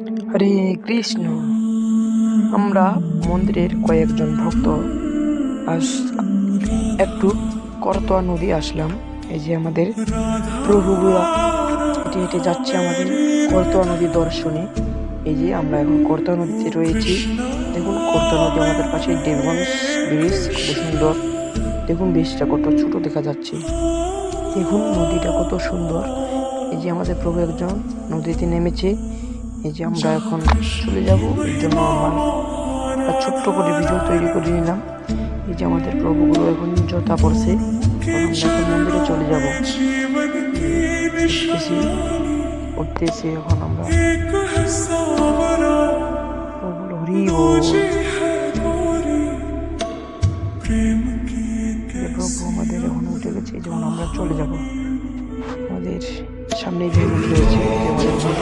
হরে কৃষ্ণ। আমরা মন্দিরের কয়েকজন ভক্ত আজ একটু করতোয়া নদী আসলাম। এই যে আমাদের প্রভুগুলা হেঁটে হেঁটে যাচ্ছে আমাদের করতোয়া নদী দর্শনে। এই যে আমরা এখন করতোয়া নদীতে রয়েছি। দেখুন করতোয়া নদী আমাদের পাশে দেবগঞ্জ ব্রিজ, কত সুন্দর। দেখুন ব্রিজটা কত ছোট দেখা যাচ্ছে। দেখুন নদীটা কত সুন্দর। এই যে আমাদের প্রভু একজন নদীতে নেমেছে। এই যে আমরা এখন চলে যাব, এর জন্য আমরা ছোট্ট করে ভিডিও তৈরি করে নিলাম। এই যে আমাদের প্রভুগুলো এখন জুতা পড়ছে, আমরা এখন মন্দিরে চলে যাব। উঠতেছি এখন আমরা। প্রভু হরি বল। প্রভু আমাদের এখন উঠে গেছে, যেমন আমরা চলে যাব। আমাদের সামনে যে রয়েছে আমাদের